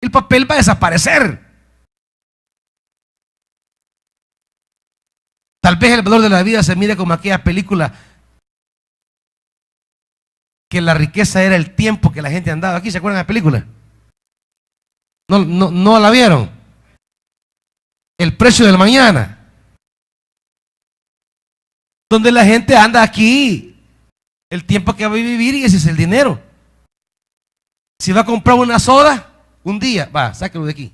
El papel va a desaparecer. Tal vez el valor de la vida se mide como aquella película que la riqueza era el tiempo que la gente andaba. ¿Aquí se acuerdan de la película? No la vieron. El precio del mañana. Donde la gente anda aquí el tiempo que va a vivir y ese es el dinero. Si va a comprar una soda, un día, va, sáquelo de aquí.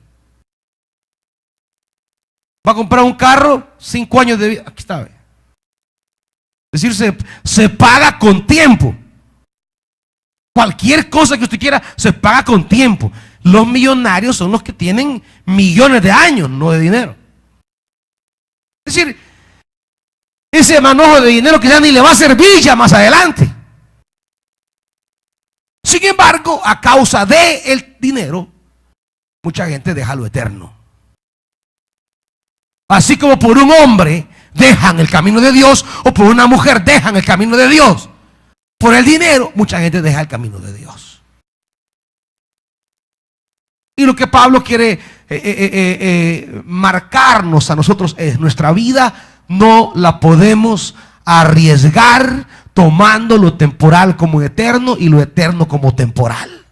Va a comprar un carro, 5 años de vida. Aquí está. Es decir, se paga con tiempo. Cualquier cosa que usted quiera se paga con tiempo. Los millonarios son los que tienen millones de años, no de dinero. Es decir, ese manojo de dinero que ya ni le va a servir ya más adelante. Sin embargo, a causa del dinero, mucha gente deja lo eterno. Así como por un hombre dejan el camino de Dios, o por una mujer dejan el camino de Dios. Por el dinero, mucha gente deja el camino de Dios. Y lo que Pablo quiere marcarnos a nosotros es: nuestra vida no la podemos arriesgar tomando lo temporal como eterno y lo eterno como temporal.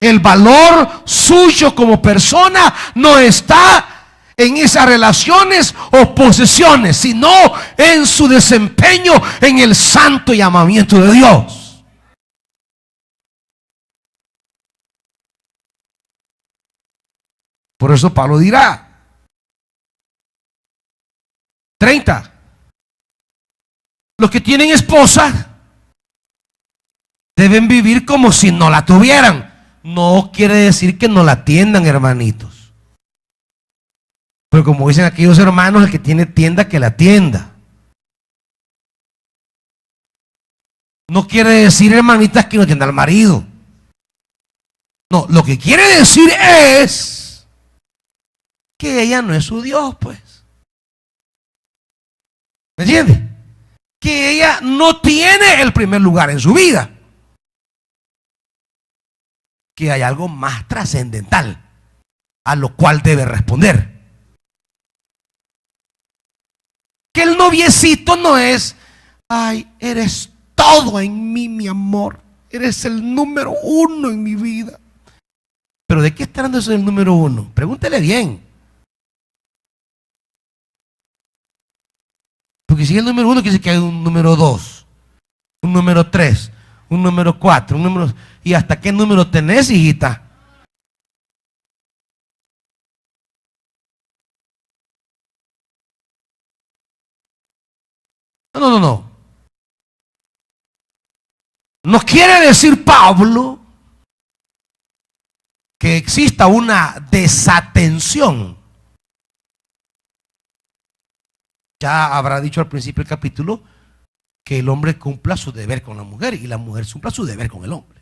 El valor suyo como persona no está en esas relaciones o posesiones, sino en su desempeño en el santo llamamiento de Dios. Por eso Pablo dirá, 30, los que tienen esposa deben vivir como si no la tuvieran. No quiere decir que no la atiendan, hermanitos. Pero como dicen aquellos hermanos, el que tiene tienda, que la atienda. No quiere decir, hermanitas, que no atienda al marido. No, lo que quiere decir es que ella no es su Dios, pues. ¿Me entiende? Que ella no tiene el primer lugar en su vida. Que hay algo más trascendental a lo cual debe responder. Que el noviecito no es: ay, eres todo en mí, mi amor, eres el número 1 en mi vida. Pero ¿de qué está hablando eso del número 1? Pregúntele bien. Porque si es el número 1, quiere decir que hay un número 2, un número 3, un número 4, un número... ¿Y hasta qué número tenés, hijita? No. No quiere decir Pablo que exista una desatención. Ya habrá dicho al principio del capítulo que el hombre cumpla su deber con la mujer y la mujer cumpla su deber con el hombre.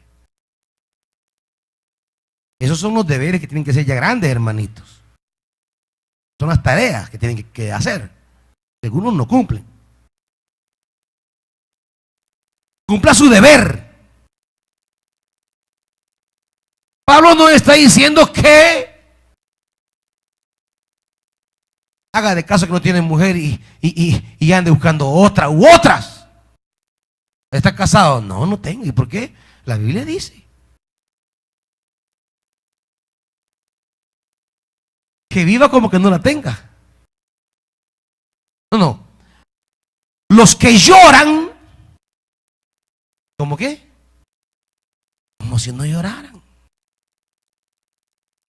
Esos son los deberes que tienen que ser ya grandes, hermanitos. Son las tareas que tienen que hacer. Algunos no cumplen. Cumpla su deber. Pablo no está diciendo que haga de caso que no tiene mujer y ande buscando otra u otras. ¿Está casado? No, no tengo. ¿Y por qué? La Biblia dice que viva como que no la tenga. No, no. Los que lloran, ¿cómo qué? Como si no lloraran.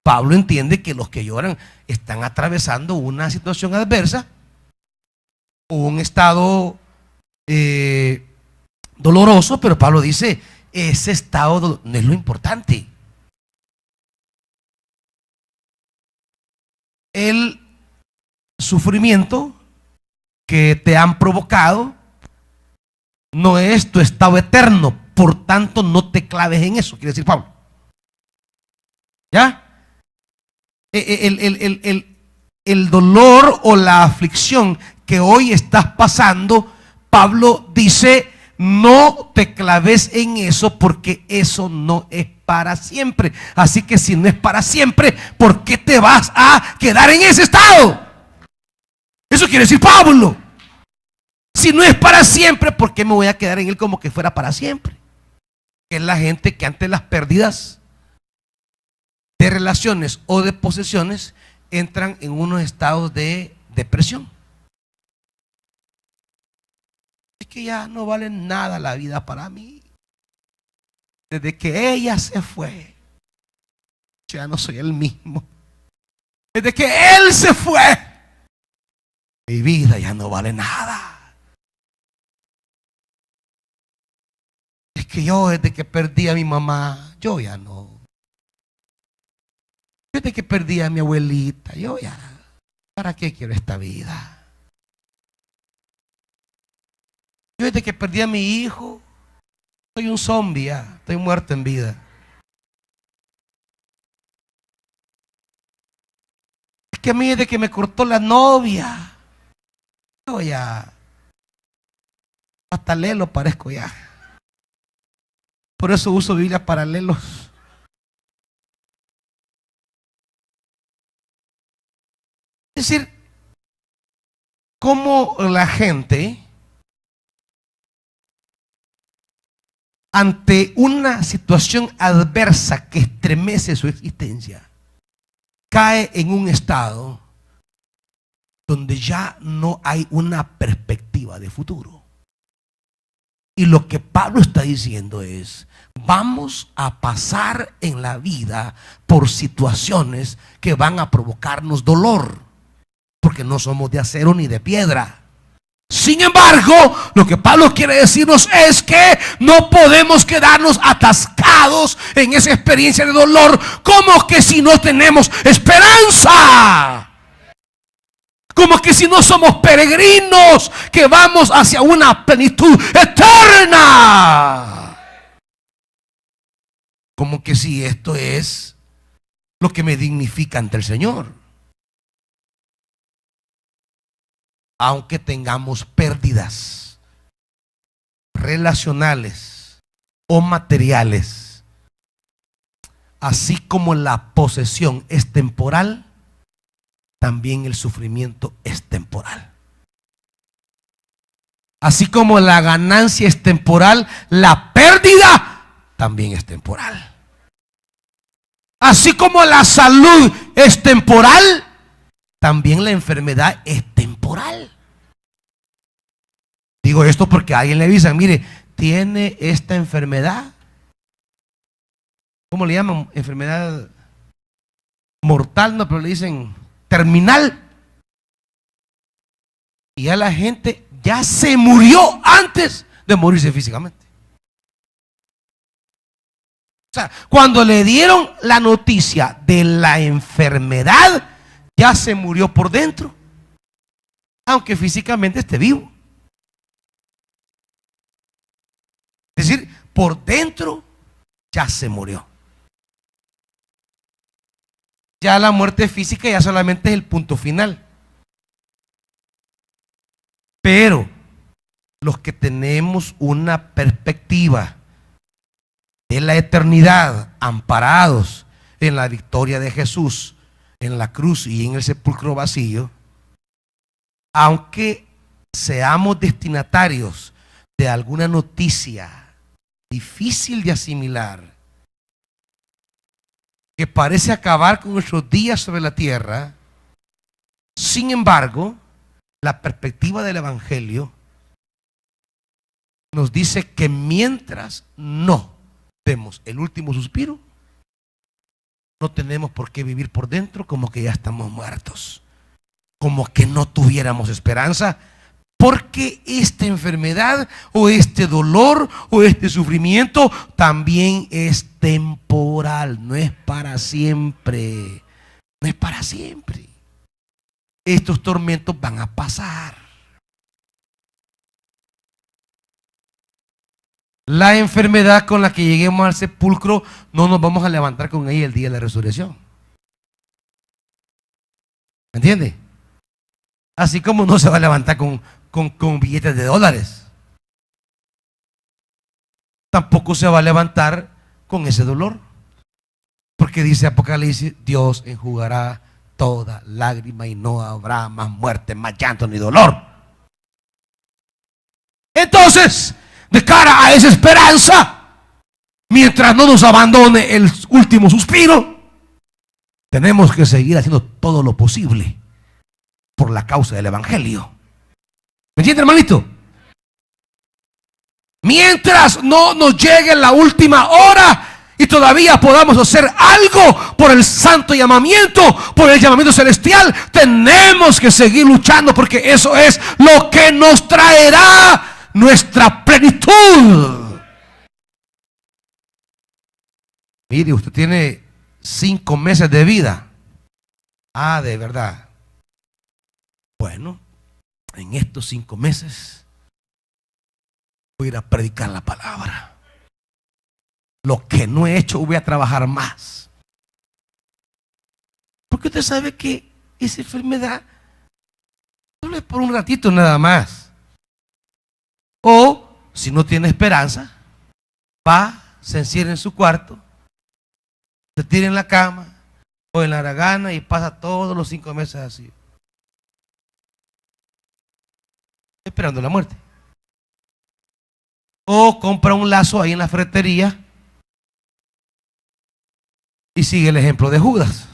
Pablo entiende que los que lloran están atravesando una situación adversa o un estado doloroso, pero Pablo dice, ese estado no es lo importante. El sufrimiento que te han provocado no es tu estado eterno, por tanto no te claves en eso, quiere decir Pablo. ¿Ya? El dolor o la aflicción que hoy estás pasando, Pablo dice, no te claves en eso porque eso no es para siempre. Así que si no es para siempre, ¿por qué te vas a quedar en ese estado? Eso quiere decir Pablo. Si no es para siempre, ¿por qué me voy a quedar en él como que fuera para siempre? Es la gente que ante las pérdidas de relaciones o de posesiones entran en unos estados de depresión. Es que ya no vale nada la vida para mí. Desde que ella se fue, yo ya no soy el mismo. Desde que él se fue, mi vida ya no vale nada. Es que yo desde que perdí a mi mamá, yo ya no. Desde que perdí a mi abuelita, yo ya, ¿para qué quiero esta vida? Yo desde que perdí a mi hijo, soy un zombie ya, estoy muerto en vida. Es que a mí desde que me cortó la novia, yo ya, hasta lelo parezco ya. Por eso uso Biblias paralelos. Es decir, cómo la gente ante una situación adversa que estremece su existencia, cae en un estado donde ya no hay una perspectiva de futuro. Y lo que Pablo está diciendo es, vamos a pasar en la vida por situaciones que van a provocarnos dolor, porque no somos de acero ni de piedra. Sin embargo, lo que Pablo quiere decirnos es que no podemos quedarnos atascados en esa experiencia de dolor como que si no tenemos esperanza. Como que si no somos peregrinos que vamos hacia una plenitud eterna. Como que si esto es lo que me dignifica ante el Señor. Aunque tengamos pérdidas relacionales o materiales, así como la posesión es temporal, también el sufrimiento es temporal. Así como la ganancia es temporal, la pérdida también es temporal. Así como la salud es temporal, también la enfermedad es temporal. Digo esto porque a alguien le avisan, mire, tiene esta enfermedad. ¿Cómo le llaman? Enfermedad mortal, no, pero le dicen terminal. Y ya la gente ya se murió antes de morirse físicamente. O sea, cuando le dieron la noticia de la enfermedad, ya se murió por dentro, aunque físicamente esté vivo. Es decir, por dentro ya se murió. Ya la muerte física ya solamente es el punto final. Pero los que tenemos una perspectiva de la eternidad, amparados en la victoria de Jesús en la cruz y en el sepulcro vacío, aunque seamos destinatarios de alguna noticia difícil de asimilar, que parece acabar con nuestros días sobre la tierra, sin embargo, la perspectiva del Evangelio nos dice que mientras no demos el último suspiro, no tenemos por qué vivir por dentro como que ya estamos muertos, como que no tuviéramos esperanza, porque esta enfermedad o este dolor o este sufrimiento también es temporal, no es para siempre, no es para siempre. Estos tormentos van a pasar. La enfermedad con la que lleguemos al sepulcro no nos vamos a levantar con ella el día de la resurrección. ¿Me entiende? Así como no se va a levantar con billetes de dólares, tampoco se va a levantar con ese dolor, porque dice Apocalipsis: Dios enjugará toda lágrima y no habrá más muerte, más llanto ni dolor. Entonces, de cara a esa esperanza, mientras no nos abandone el último suspiro, tenemos que seguir haciendo todo lo posible por la causa del Evangelio. ¿Me entiende, hermanito? Mientras no nos llegue la última hora y todavía podamos hacer algo por el santo llamamiento, por el llamamiento celestial, tenemos que seguir luchando, porque eso es lo que nos traerá nuestra plenitud. Mire, usted tiene 5 meses de vida. Ah, de verdad. Bueno, en estos 5 meses voy a ir a predicar la palabra. Lo que no he hecho, voy a trabajar más. Porque usted sabe que esa enfermedad solo es por un ratito nada más. O si no tiene esperanza, va, se encierra en su cuarto, se tira en la cama o en la haragana y pasa todos los 5 meses así, esperando la muerte. O compra un lazo ahí en la ferretería y sigue el ejemplo de Judas.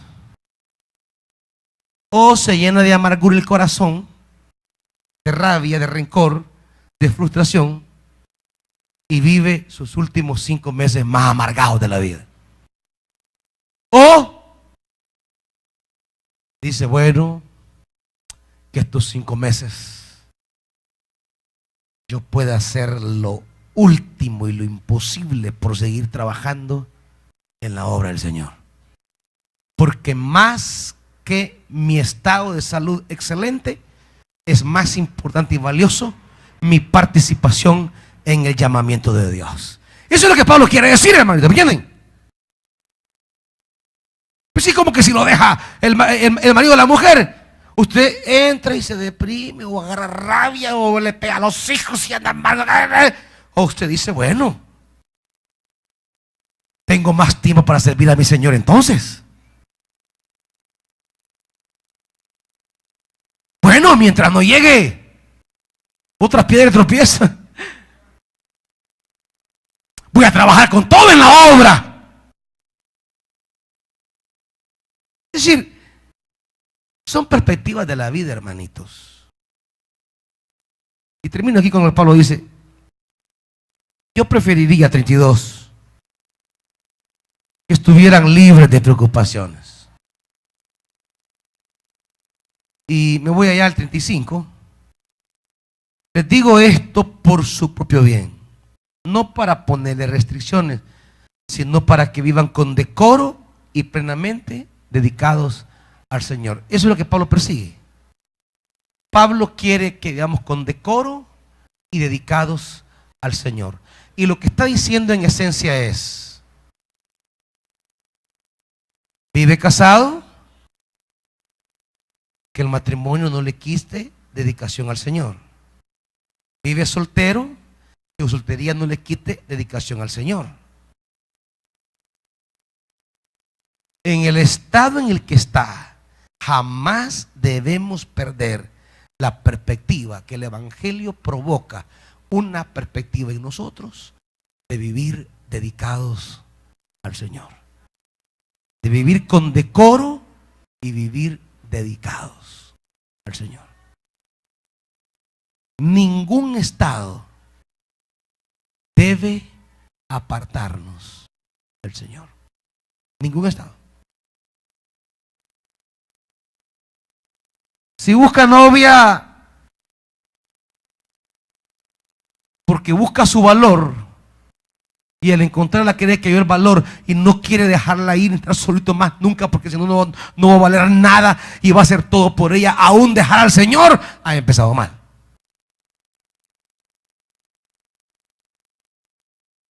O se llena de amargura el corazón, de rabia, de rencor, de frustración, y vive sus últimos 5 meses más amargados de la vida. O dice: bueno, que estos 5 meses yo pueda hacer lo último y lo imposible por seguir trabajando en la obra del Señor, porque más que mi estado de salud excelente, es más importante y valioso mi participación en el llamamiento de Dios. Eso es lo que Pablo quiere decir, hermanito. ¿Entienden? Pues sí, como que si lo deja el marido de la mujer, usted entra y se deprime, o agarra rabia, o le pega a los hijos y anda mal. O usted dice: bueno, tengo más tiempo para servir a mi Señor entonces. Bueno, mientras no llegue otra piedra de tropiezo, voy a trabajar con todo en la obra. Es decir, son perspectivas de la vida, hermanitos. Y termino aquí con el Pablo dice: yo preferiría 32 que estuvieran libres de preocupaciones. Y me voy allá al 35. Les digo esto por su propio bien, no para ponerle restricciones, sino para que vivan con decoro y plenamente dedicados al Señor. Eso es lo que Pablo persigue. Pablo quiere que vivamos con decoro y dedicados al Señor. Y lo que está diciendo en esencia es: vive casado, que el matrimonio no le quite dedicación al Señor. Vive soltero, que su soltería no le quite dedicación al Señor. En el estado en el que está, jamás debemos perder la perspectiva que el Evangelio provoca, una perspectiva en nosotros de vivir dedicados al Señor, de vivir con decoro y vivir dedicados al Señor. Ningún estado debe apartarnos del Señor. Ningún estado. Si busca novia porque busca su valor y al encontrarla cree que hay el valor y no quiere dejarla ir, estar solito más nunca, porque si no, no va a valer nada y va a hacer todo por ella, aún dejar al Señor, ha empezado mal.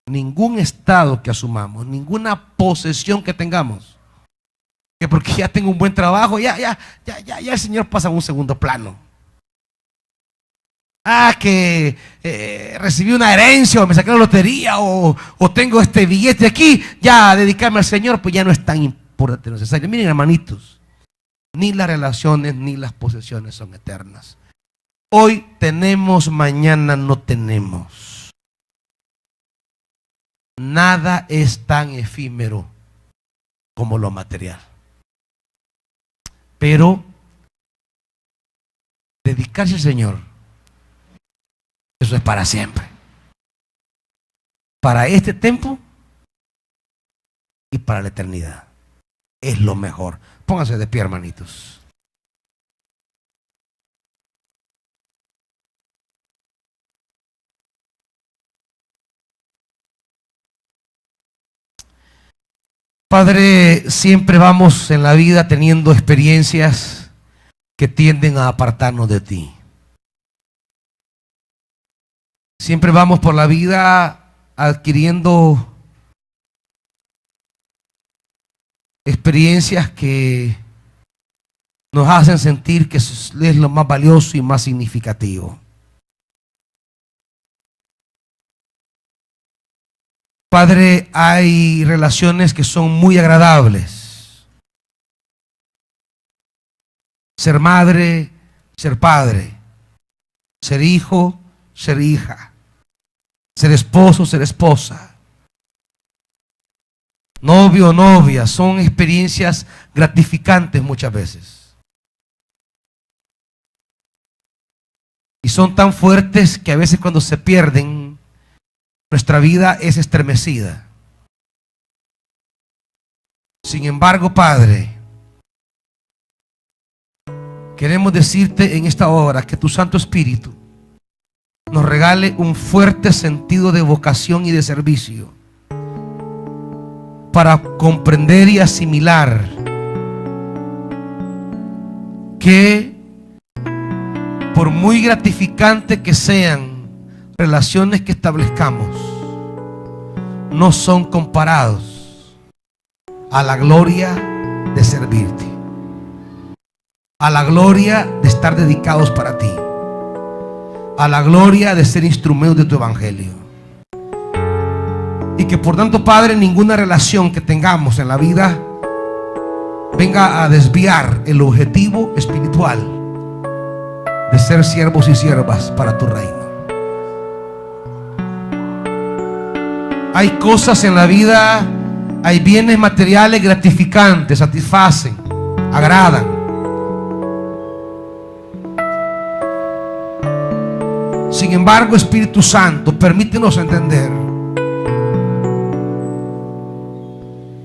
Ningún estado que asumamos, ninguna posesión que tengamos, que porque ya tengo un buen trabajo, ya el Señor pasa a un segundo plano. Que recibí una herencia o me saqué la lotería o tengo este billete aquí, ya dedicarme al Señor pues ya no es tan importante, necesario. Miren, hermanitos, ni las relaciones ni las posesiones son eternas. Hoy tenemos, mañana no tenemos. Nada es tan efímero como lo material. Pero dedicarse al Señor, eso es para siempre. Para este tiempo y para la eternidad. Es lo mejor. Pónganse de pie, hermanitos. Padre, siempre vamos en la vida teniendo experiencias que tienden a apartarnos de ti. Siempre vamos por la vida adquiriendo experiencias que nos hacen sentir que es lo más valioso y más significativo. Padre, hay relaciones que son muy agradables. Ser madre, ser padre. Ser hijo, ser hija. Ser esposo, ser esposa. Novio, novia. Son experiencias gratificantes muchas veces. Y son tan fuertes que a veces cuando se pierden, nuestra vida es estremecida. Sin embargo, Padre, queremos decirte en esta hora que tu Santo Espíritu nos regale un fuerte sentido de vocación y de servicio para comprender y asimilar que por muy gratificante que sean relaciones que establezcamos, no son comparados a la gloria de servirte, a la gloria de estar dedicados para ti, a la gloria de ser instrumentos de tu evangelio. Y que por tanto, Padre, ninguna relación que tengamos en la vida venga a desviar el objetivo espiritual de ser siervos y siervas para tu reino. Hay cosas en la vida, hay bienes materiales gratificantes, satisfacen, agradan. Sin embargo, Espíritu Santo, permítenos entender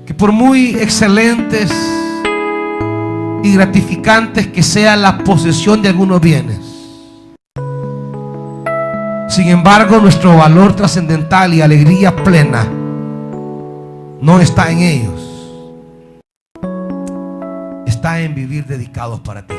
que por muy excelentes y gratificantes que sea la posesión de algunos bienes, sin embargo, nuestro valor trascendental y alegría plena no está en ellos. Está en vivir dedicados para ti.